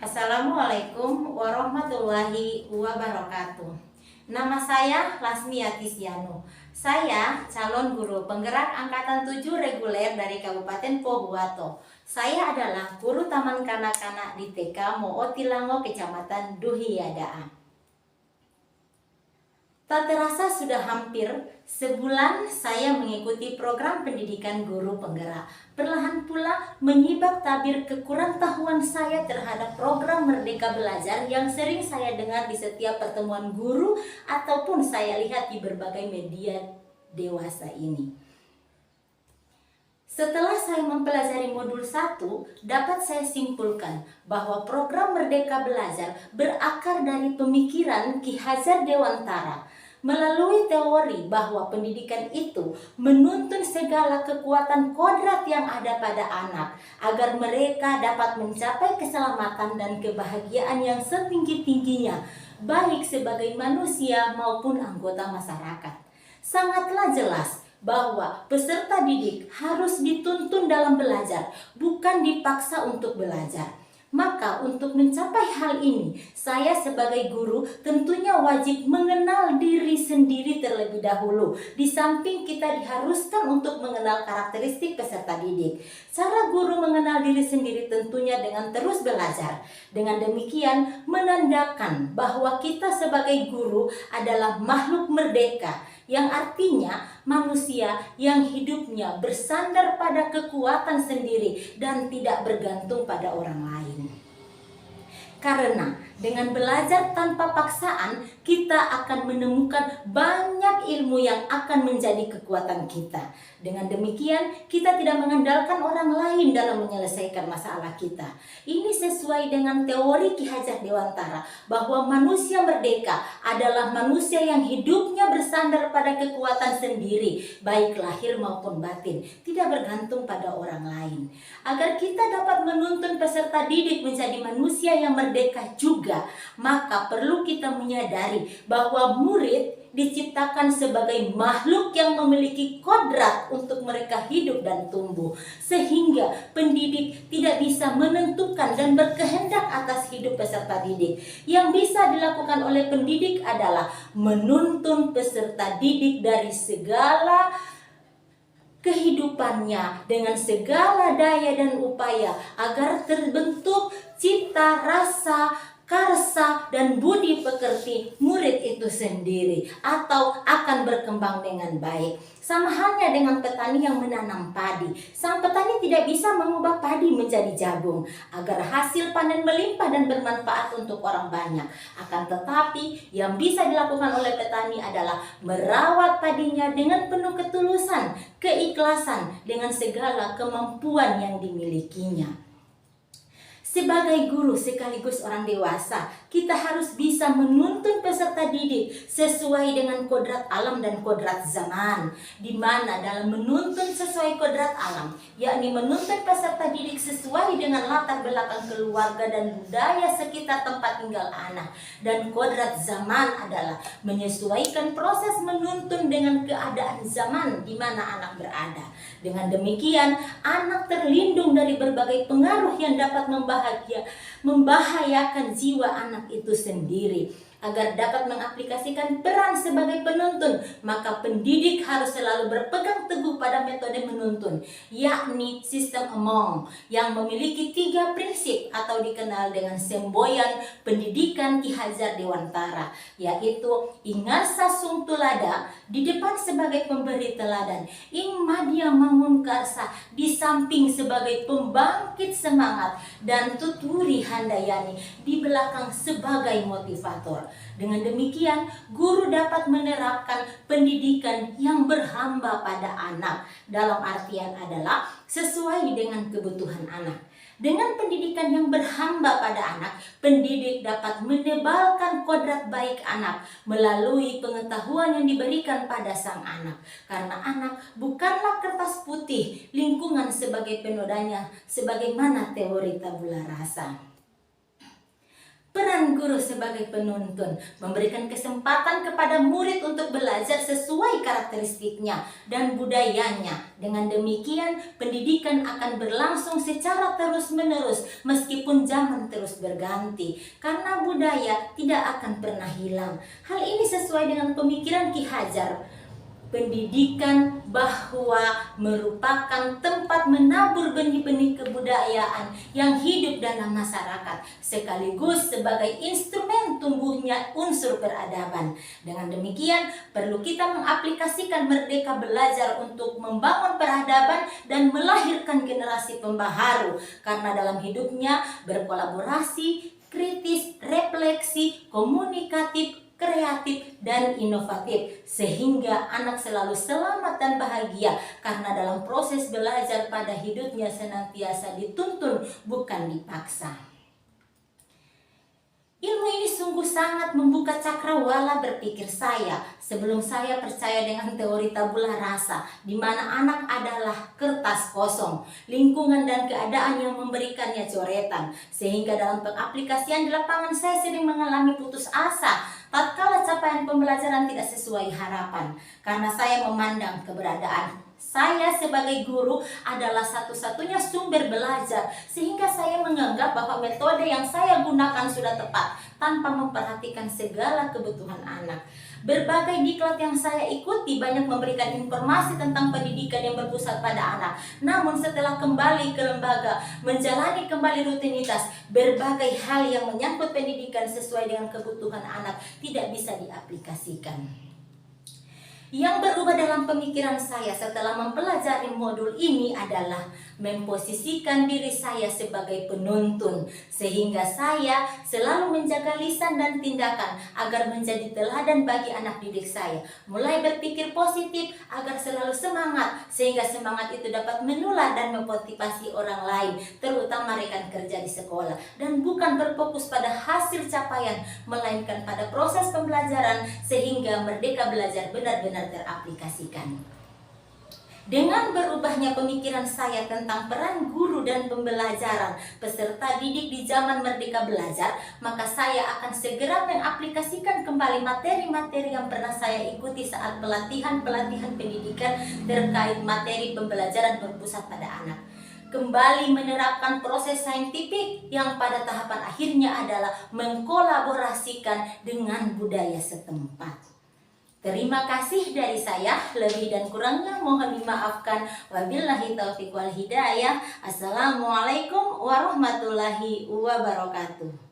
Assalamualaikum warahmatullahi wabarakatuh. Nama saya Lasmiati Sianu. Saya calon guru penggerak angkatan 7 reguler dari Kabupaten Pohuwato. Saya adalah guru taman kanak-kanak di TK Mootilango, Kecamatan Duhiyadaan. Tak terasa sudah hampir sebulan saya mengikuti program pendidikan guru penggerak. Perlahan pula menyibak tabir kekurangtahuan saya terhadap program Merdeka Belajar yang sering saya dengar di setiap pertemuan guru ataupun saya lihat di berbagai media dewasa ini. Setelah saya mempelajari modul 1, dapat saya simpulkan bahwa program Merdeka Belajar berakar dari pemikiran Ki Hajar Dewantara melalui teori bahwa pendidikan itu menuntun segala kekuatan kodrat yang ada pada anak agar mereka dapat mencapai keselamatan dan kebahagiaan yang setinggi-tingginya, baik sebagai manusia maupun anggota masyarakat. Sangatlah jelas bahwa peserta didik harus dituntun dalam belajar, bukan dipaksa untuk belajar. Maka untuk mencapai hal ini, saya sebagai guru tentunya wajib mengenal diri sendiri terlebih dahulu. Di samping kita diharuskan untuk mengenal karakteristik peserta didik. Cara guru mengenal diri sendiri tentunya dengan terus belajar. Dengan demikian menandakan bahwa kita sebagai guru adalah makhluk merdeka, yang artinya manusia yang hidupnya bersandar pada kekuatan sendiri dan tidak bergantung pada orang lain. Karena dengan belajar tanpa paksaan, kita akan menemukan banyak ilmu yang akan menjadi kekuatan kita. Dengan demikian, kita tidak mengandalkan orang lain dalam menyelesaikan masalah kita. Ini sesuai dengan teori Ki Hajar Dewantara bahwa manusia merdeka adalah manusia yang hidupnya bersandar pada kekuatan sendiri, baik lahir maupun batin, tidak bergantung pada orang lain. Agar kita dapat menuntun peserta didik menjadi manusia yang merdeka juga, maka perlu kita menyadari bahwa murid diciptakan sebagai makhluk yang memiliki kodrat untuk mereka hidup dan tumbuh, sehingga pendidik tidak bisa menentukan dan berkehendak atas hidup peserta didik. Yang bisa dilakukan oleh pendidik adalah menuntun peserta didik dari segala kehidupannya dengan segala daya dan upaya agar terbentuk cita rasa, karsa, dan budi pekerti murid itu sendiri atau akan berkembang dengan baik. Sama halnya dengan petani yang menanam padi. Sang petani tidak bisa mengubah padi menjadi jagung agar hasil panen melimpah dan bermanfaat untuk orang banyak. Akan tetapi yang bisa dilakukan oleh petani adalah merawat padinya dengan penuh ketulusan, keikhlasan, dengan segala kemampuan yang dimilikinya. Sebagai guru sekaligus orang dewasa, kita harus bisa menuntun peserta didik sesuai dengan kodrat alam dan kodrat zaman. Di mana dalam menuntun sesuai kodrat alam, yakni menuntun peserta didik sesuai dengan latar belakang keluarga dan budaya sekitar tempat tinggal anak. Dan kodrat zaman adalah menyesuaikan proses menuntun dengan keadaan zaman di mana anak berada. Dengan demikian, anak terlindung dari berbagai pengaruh yang dapat membahayakan jiwa anak itu sendiri. Agar dapat mengaplikasikan peran sebagai penuntun, maka pendidik harus selalu berpegang teguh pada metode menuntun, yakni sistem Among, yang memiliki 3 prinsip atau dikenal dengan semboyan pendidikan Ki Hajar Dewantara, yaitu ingarsa sung tulada, di depan sebagai pemberi teladan, ing madya mangun karsa, di samping sebagai pembangkit semangat, dan tuturi handayani, di belakang sebagai motivator. Dengan demikian, guru dapat menerapkan pendidikan yang berhamba pada anak, dalam artian adalah sesuai dengan kebutuhan anak. Dengan pendidikan yang berhamba pada anak, pendidik dapat menebalkan kodrat baik anak melalui pengetahuan yang diberikan pada sang anak. Karena anak bukanlah kertas putih, lingkungan sebagai penodanya, sebagaimana teori tabula rasa. Peran guru sebagai penuntun memberikan kesempatan kepada murid untuk belajar sesuai karakteristiknya dan budayanya. Dengan demikian, pendidikan akan berlangsung secara terus-menerus meskipun zaman terus berganti, karena budaya tidak akan pernah hilang. Hal ini sesuai dengan pemikiran Ki Hajar. Pendidikan bahwa merupakan tempat menabur benih-benih kebudayaan yang hidup dalam masyarakat, sekaligus sebagai instrumen tumbuhnya unsur peradaban. Dengan demikian, perlu kita mengaplikasikan Merdeka Belajar untuk membangun peradaban dan melahirkan generasi pembaharu, karena dalam hidupnya berkolaborasi, kritis, refleksi, komunikatif, kreatif, dan inovatif, sehingga anak selalu selamat dan bahagia, karena dalam proses belajar pada hidupnya senantiasa dituntun, bukan dipaksa. Ilmu ini sungguh sangat membuka cakrawala berpikir saya. Sebelum saya percaya dengan teori tabula rasa, di mana anak adalah kertas kosong, lingkungan dan keadaan yang memberikannya coretan, sehingga dalam pengaplikasian di lapangan saya sering mengalami putus asa tatkala capaian pembelajaran tidak sesuai harapan, karena saya memandang keberadaan saya sebagai guru adalah satu-satunya sumber belajar, sehingga saya menganggap bahwa metode yang saya gunakan sudah tepat tanpa memperhatikan segala kebutuhan anak. Berbagai diklat yang saya ikuti banyak memberikan informasi tentang pendidikan yang berpusat pada anak. Namun setelah kembali ke lembaga, menjalani kembali rutinitas, berbagai hal yang menyangkut pendidikan sesuai dengan kebutuhan anak tidak bisa diaplikasikan. Yang berubah dalam pemikiran saya setelah mempelajari modul ini adalah memposisikan diri saya sebagai penuntun, sehingga saya selalu menjaga lisan dan tindakan agar menjadi teladan bagi anak didik saya. Mulai berpikir positif agar selalu semangat, sehingga semangat itu dapat menular dan memotivasi orang lain, terutama rekan kerja di sekolah, dan bukan berfokus pada hasil capaian, melainkan pada proses pembelajaran, sehingga Merdeka Belajar benar-benar teraplikasikan. Dengan berubahnya pemikiran saya tentang peran guru dan pembelajaran peserta didik di zaman Merdeka Belajar, maka saya akan segera mengaplikasikan kembali materi-materi yang pernah saya ikuti saat pelatihan-pelatihan pendidikan terkait materi pembelajaran berpusat pada anak. Kembali menerapkan proses saintifik yang pada tahapan akhirnya adalah mengkolaborasikan dengan budaya setempat. Terima kasih dari saya, lebih dan kurangnya mohon dimaafkan. Wabillahi taufiq wal hidayah. Assalamualaikum warahmatullahi wabarakatuh.